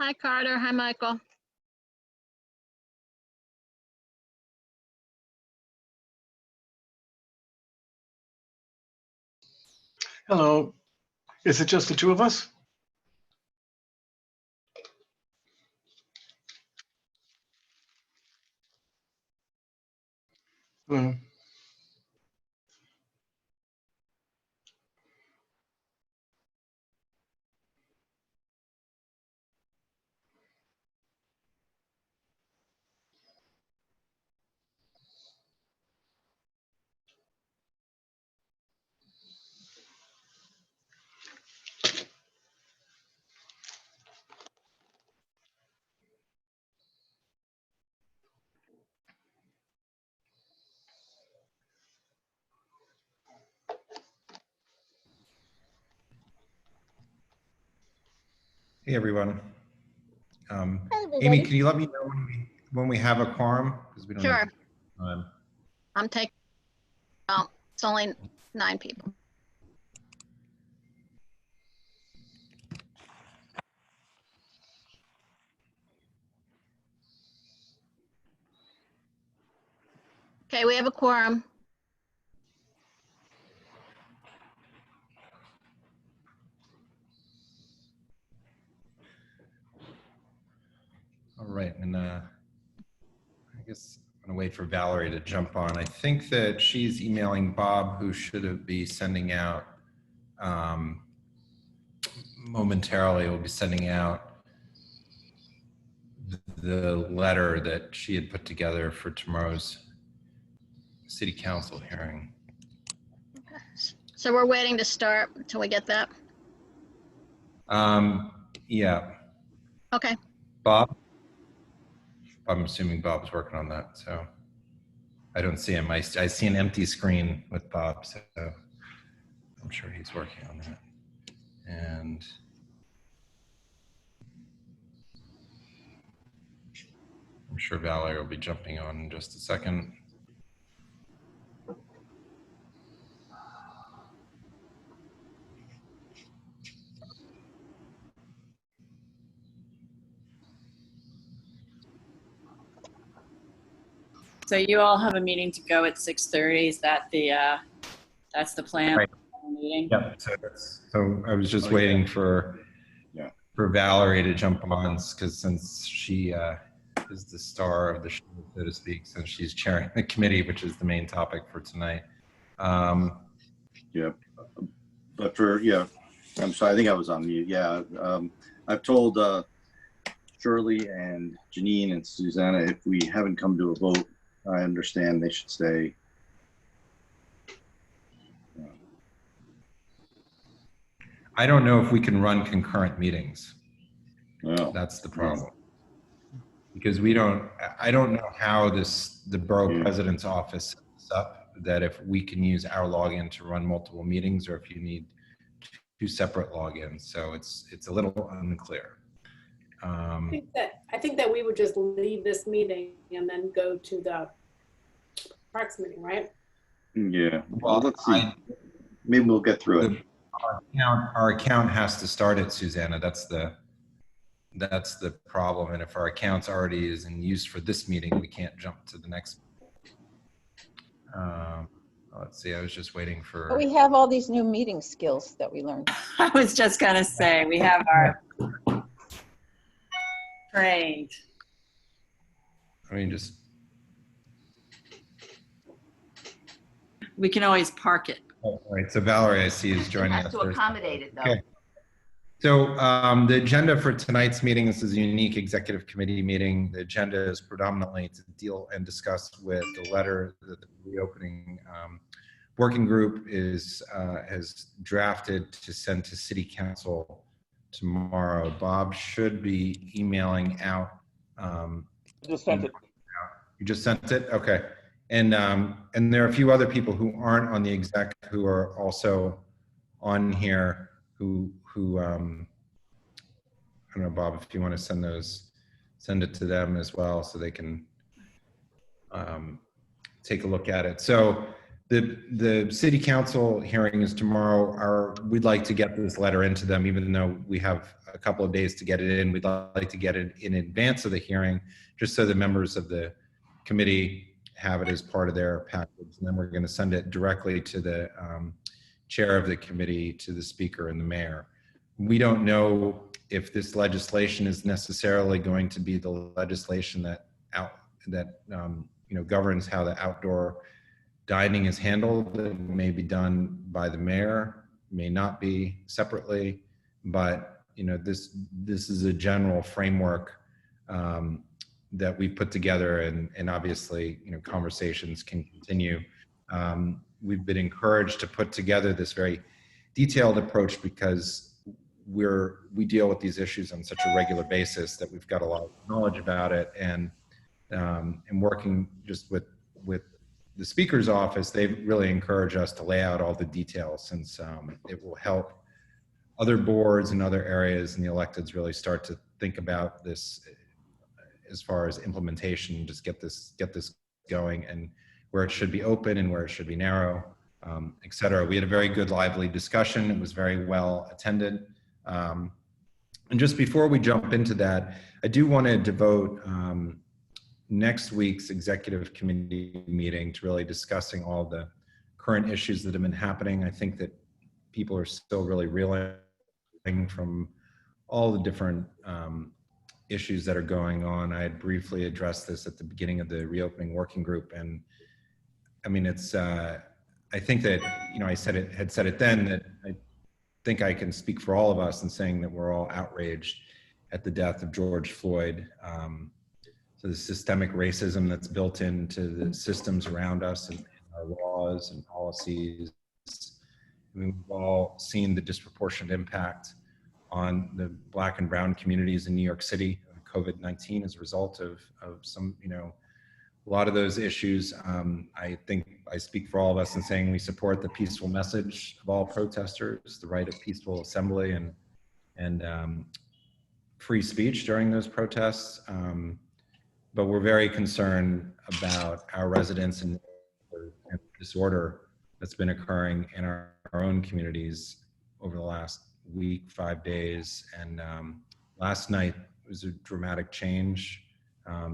Hi, Carter. Hi, Michael. Hello. Is it just the two of us? Hello. Hey, everyone. Hi, Amy, everybody. can you let me know when we have a quorum? Because we don't Sure. have time. I'm taking, well, it's only 9 people. Okay, we have a quorum. All right, and I guess I'm gonna wait for Valerie to jump on. I think that she's emailing Bob, who should be sending out momentarily. Will be sending out the letter that she had put together for tomorrow's city council hearing. Okay. So we're waiting to start until we get that. Yeah, Okay. Bob. I'm assuming Bob's working on that, so I don't see him. I see an empty screen with Bob, so I'm sure he's working on that. And I'm sure Valerie will be jumping on in just a second. So you all have a meeting to go at 6:30. Is that that's the plan? Right. Meeting? Yep. So I was just waiting for Valerie to jump on, because since she is the star of the show, so to speak, since she's chairing the committee, which is the main topic for tonight. Yeah, but I'm sorry, I think I was on mute. Yeah, I've told Shirley and Janine and Susanna, if we haven't come to a vote, I understand they should stay. I don't know if we can run concurrent meetings. No. That's the problem. Because I don't know how the borough president's office sets up, that if we can use our login to run multiple meetings, or if you need 2 separate logins. So it's a little unclear. I think that we would just leave this meeting and then go to the Parks meeting, right? Yeah. Well, let's see. Maybe we'll get through it. Our account has to start it, Susanna. That's the problem. And if our account's already is in use for this meeting, we can't jump to the next. Let's see. I was just waiting for. But we have all these new meeting skills that we learned. I was just gonna say we have our trained. I mean, just. We can always park it. All right. So Valerie, I see, is joining us. To accommodate it, though. Okay. So the agenda for tonight's meeting, this is a unique executive committee meeting. The agenda is predominantly to deal and discuss with the letter that the reopening working group has drafted to send to City Council tomorrow. Bob should be emailing out. Just sent it. You just sent it? Okay. And there are a few other people who aren't on the exec who are also on here who I don't know, Bob, if you want to send it to them as well so they can take a look at it. So The city council hearing is tomorrow. We'd like to get this letter into them, even though we have a couple of days to get it in. We'd like to get it in advance of the hearing, just so the members of the committee have it as part of their package. And then we're going to send it directly to the chair of the committee, to the speaker and the mayor. We don't know if this legislation is necessarily going to be the legislation that governs how the outdoor dining is handled. It may be done by the mayor, may not be separately, but this is a general framework that we put together, and obviously conversations can continue. We've been encouraged to put together this very detailed approach because we deal with these issues on such a regular basis that we've got a lot of knowledge about it, and working just with the speaker's office, they really encourage us to lay out all the details, since it will help other boards and other areas and the electeds really start to think about this as far as implementation, just get this going, and where it should be open and where it should be narrow, et cetera. We had a very good, lively discussion. It was very well attended. And just before we jump into that, I do want to devote next week's executive committee meeting to really discussing all the current issues that have been happening. I think that people are still really reeling from all the different issues that are going on. I had briefly addressed this at the beginning of the reopening working group, and I mean, it's I think that I had said it then, that I think I can speak for all of us in saying that we're all outraged at the death of George Floyd. So the systemic racism that's built into the systems around us and our laws and policies. I mean, we've all seen the disproportionate impact on the Black and brown communities in New York City, COVID-19, as a result of some, a lot of those issues. I think I speak for all of us in saying we support the peaceful message of all protesters, the right of peaceful assembly and free speech during those protests. But we're very concerned about our residents and disorder that's been occurring in our own communities over the last week, 5 days. And last night was a dramatic change.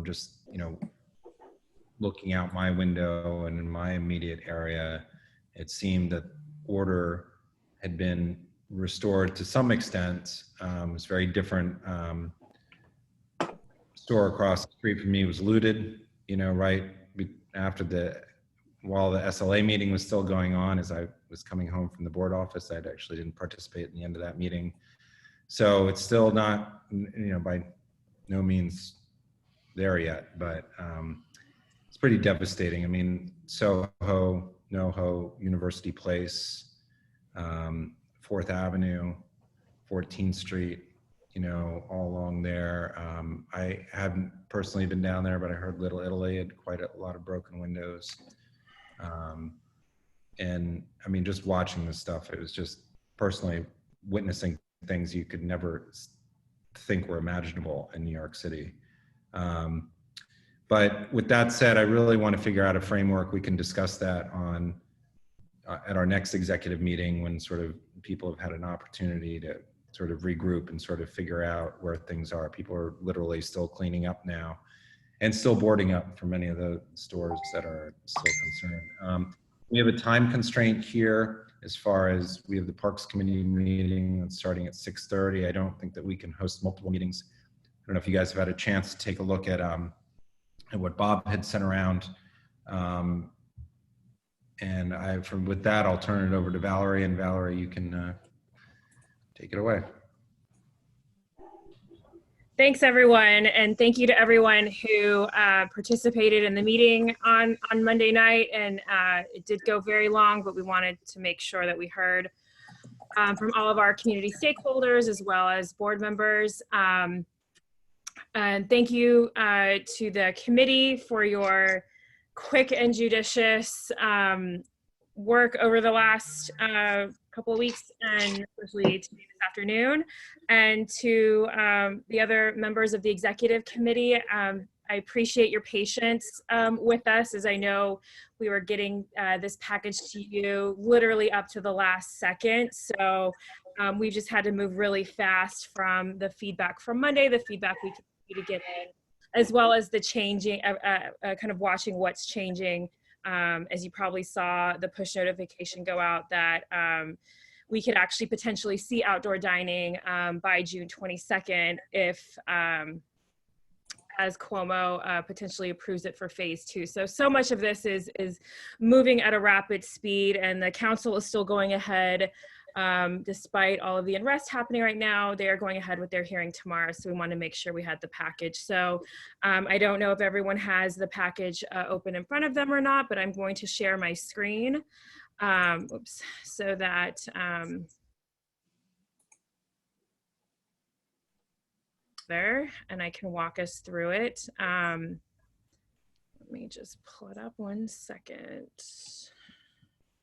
Just, looking out my window and in my immediate area, it seemed that order had been restored to some extent. It's very different. Store across the street from me was looted, right after while the SLA meeting was still going on. As I was coming home from the board office, I actually didn't participate in the end of that meeting. So it's still not, by no means there yet, but it's pretty devastating. I mean, Soho, NoHo, University Place, 4th Avenue, 14th Street, all along there. I haven't personally been down there, but I heard Little Italy had quite a lot of broken windows. And I mean, just watching this stuff, it was just personally witnessing things you could never think were imaginable in New York City. But with that said, I really want to figure out a framework. We can discuss that at our next executive meeting, when sort of people have had an opportunity to sort of regroup and sort of figure out where things are. People are literally still cleaning up now and still boarding up for many of the stores that are still concerned. We have a time constraint here as far as we have the Parks Committee meeting that's starting at 6:30. I don't think that we can host multiple meetings. I don't know if you guys have had a chance to take a look at what Bob had sent around. And with that, I'll turn it over to Valerie, and Valerie, you can take it away. Thanks, everyone, and thank you to everyone who participated in the meeting on Monday night. And it did go very long, but we wanted to make sure that we heard from all of our community stakeholders as well as board members. And thank you to the committee for your quick and judicious work over the last couple of weeks, and especially today this afternoon, and to the other members of the executive committee. I appreciate your patience with us, as I know we were getting this package to you literally up to the last second. So we just had to move really fast from the feedback from Monday, the feedback we continue to get in, as well as the changing, kind of watching what's changing. As you probably saw the push notification go out that we could actually potentially see outdoor dining by June 22nd if, as Cuomo potentially approves it for phase 2. So much of this is moving at a rapid speed, and the council is still going ahead. Despite all of the unrest happening right now, they are going ahead with their hearing tomorrow. So we want to make sure we had the package. So I don't know if everyone has the package open in front of them or not, but I'm going to share my screen. So that there, and I can walk us through it. Let me just pull it up 1 second.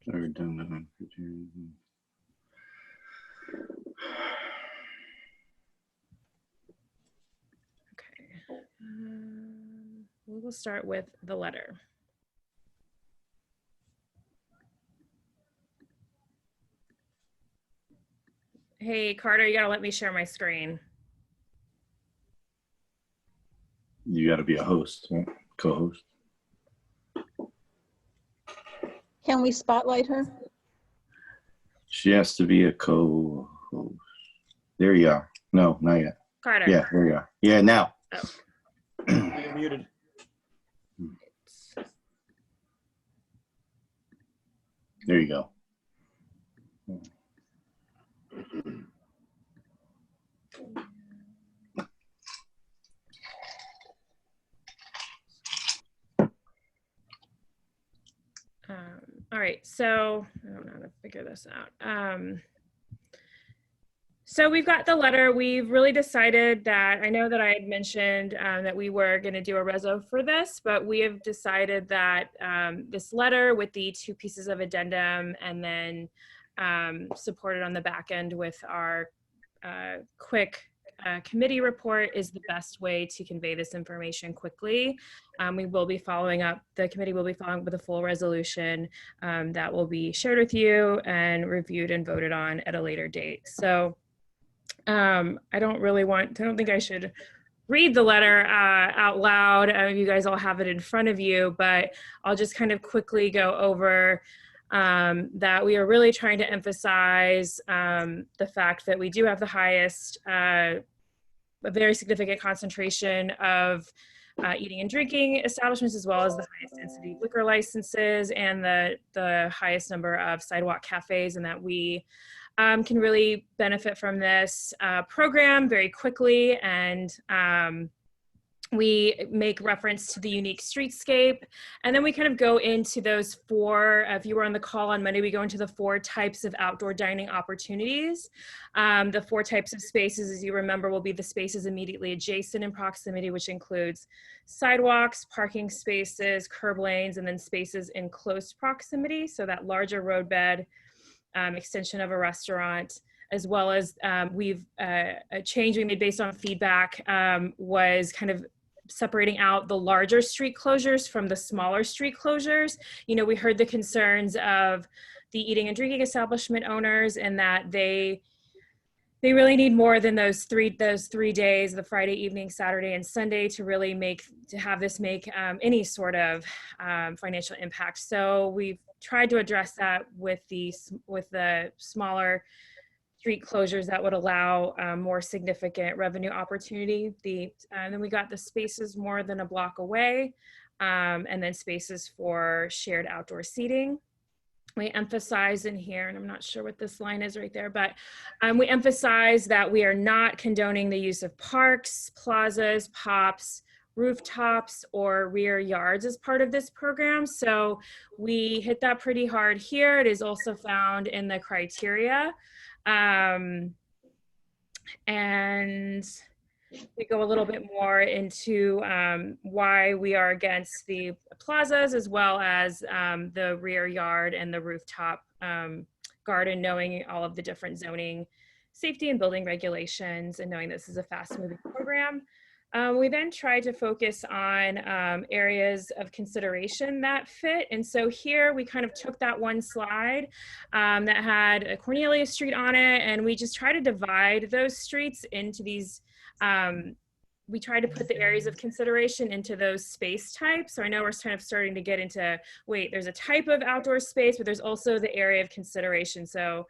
Sorry, done. Okay, we will start with the letter. Hey, Carter, you gotta let me share my screen. You got to be a host, right? Co-host. Can we spotlight her? She has to be a co-host. There you are. No, not yet. Carter. Yeah, there you are. Yeah, now. Oh. You're muted. There you go. All right, so I don't know how to figure this out. So we've got the letter. We've really decided that, I know that I had mentioned that we were going to do a reso for this, but we have decided that this letter with the 2 pieces of addendum and then supported on the back end with our quick committee report is the best way to convey this information quickly. We will be following up, the committee will be following up with a full resolution that will be shared with you and reviewed and voted on at a later date. So I don't think I should read the letter out loud. You guys all have it in front of you, but I'll just kind of quickly go over that we are really trying to emphasize the fact that we do have the highest, a very significant concentration of eating and drinking establishments, as well as the highest density liquor licenses and the highest number of sidewalk cafes, and that we can really benefit from this program very quickly. And we make reference to the unique streetscape, and then we kind of go into those 4, if you were on the call on Monday, we go into the 4 types of outdoor dining opportunities. The 4 types of spaces, as you remember, will be the spaces immediately adjacent in proximity, which includes sidewalks, parking spaces, curb lanes, and then spaces in close proximity. So that larger roadbed, extension of a restaurant, as well as a change we made based on feedback was kind of separating out the larger street closures from the smaller street closures. You know, we heard the concerns of the eating and drinking establishment owners, and that they really need more than those three days, the Friday evening, Saturday, and Sunday, to really have this make any sort of financial impact. So we've tried to address that with the smaller street closures that would allow more significant revenue opportunity. Then we got the spaces more than a block away, and then spaces for shared outdoor seating. We emphasize in here, and I'm not sure what this line is right there, but we emphasize that we are not condoning the use of parks, plazas, pops, rooftops, or rear yards as part of this program. So we hit that pretty hard here. It is also found in the criteria. And we go a little bit more into why we are against the plazas, as well as the rear yard and the rooftop garden, knowing all of the different zoning, safety, and building regulations, and knowing this is a fast-moving program. We then tried to focus on areas of consideration that fit. And so here we kind of took that one slide that had a Cornelia Street on it, and we just try to divide those streets into these, we tried to put the areas of consideration into those space types. So I know we're kind of starting to get into, wait, there's a type of outdoor space, but there's also the area of consideration. So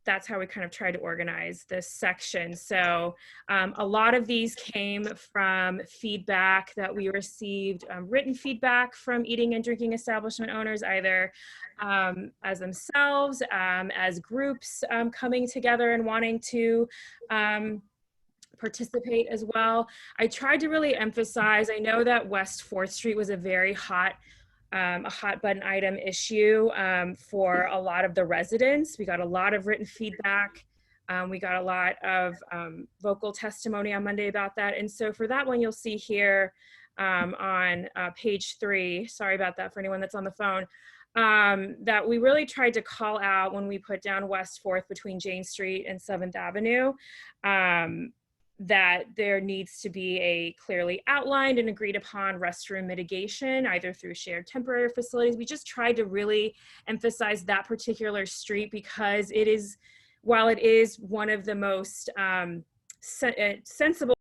that's how we kind of tried to organize this section. So a lot of these came from feedback that we received, written feedback from eating and drinking establishment owners, either as themselves, as groups coming together and wanting to participate as well. I tried to really emphasize, I know that West 4th Street was a very hot button item issue for a lot of the residents. We got a lot of written feedback. We got a lot of vocal testimony on Monday about that. And so for that one, you'll see here on page 3, sorry about that for anyone that's on the phone, that we really tried to call out when we put down West 4th between Jane Street and 7th Avenue, that there needs to be a clearly outlined and agreed upon restroom mitigation, either through shared temporary facilities. We just tried to really emphasize that particular street because it is, while it is one of the most sensible